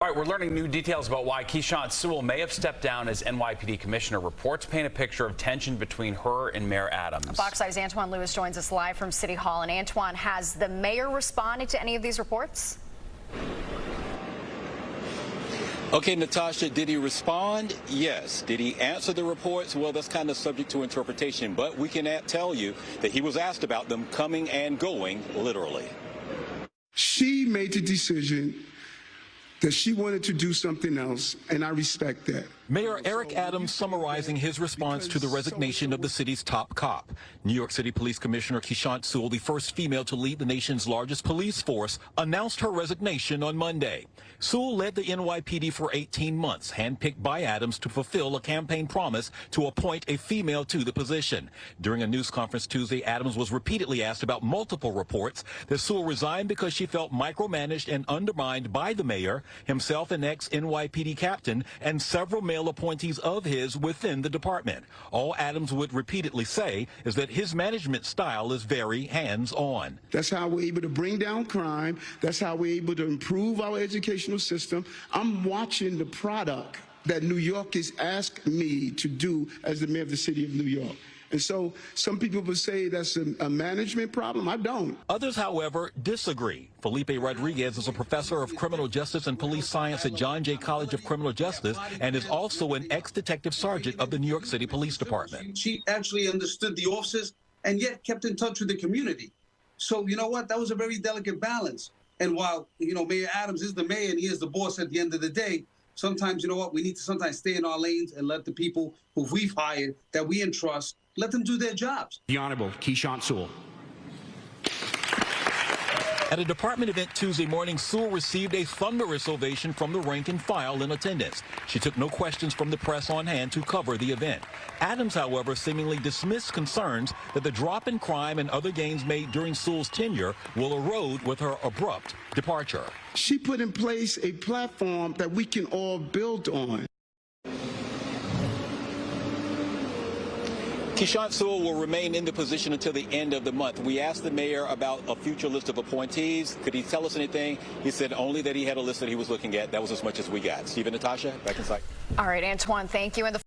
All right, we're learning new details about why Keechant Sewell may have stepped down as NYPD Commissioner. Reports paint a picture of tension between her and Mayor Adams. Fox Eye's Antoine Lewis joins us live from City Hall. And Antoine, has the mayor responded to any of these reports? Okay, Natasha, did he respond? Yes. Did he answer the reports? Well, that's kind of subject to interpretation, but we can tell you that he was asked about them coming and going, literally. She made the decision that she wanted to do something else, and I respect that. Mayor Eric Adams summarizing his response to the resignation of the city's top cop. New York City Police Commissioner Keechant Sewell, the first female to lead the nation's largest police force, announced her resignation on Monday. Sewell led the NYPD for 18 months, handpicked by Adams to fulfill a campaign promise to appoint a female to the position. During a news conference Tuesday, Adams was repeatedly asked about multiple reports that Sewell resigned because she felt micromanaged and undermined by the mayor, himself an ex-NYPD captain, and several male appointees of his within the department. All Adams would repeatedly say is that his management style is very hands-on. That's how we're able to bring down crime. That's how we're able to improve our educational system. I'm watching the product that New York has asked me to do as the mayor of the city of New York. And so some people would say that's a management problem. I don't. Others, however, disagree. Felipe Rodriguez is a professor of criminal justice and police science at John Jay College of Criminal Justice and is also an ex-detective sergeant of the New York City Police Department. She actually understood the officers and yet kept in touch with the community. So, you know what? That was a very delicate balance. And while, Mayor Adams is the mayor and he is the boss at the end of the day, sometimes, we need to sometimes stay in our lanes and let the people who we've hired, that we entrust, let them do their jobs. The Honorable Keechant Sewell. At a department event Tuesday morning, Sewell received a thunderous ovation from the rank and file in attendance. She took no questions from the press on hand to cover the event. Adams, however, seemingly dismissed concerns that the drop in crime and other gains made during Sewell's tenure will erode with her abrupt departure. She put in place a platform that we can all build on. Keechant Sewell will remain in the position until the end of the month. We asked the mayor about a future list of appointees. Could he tell us anything? He said only that he had a list that he was looking at. That was as much as we got. Steve and Natasha, back inside. All right, Antoine, thank you. And the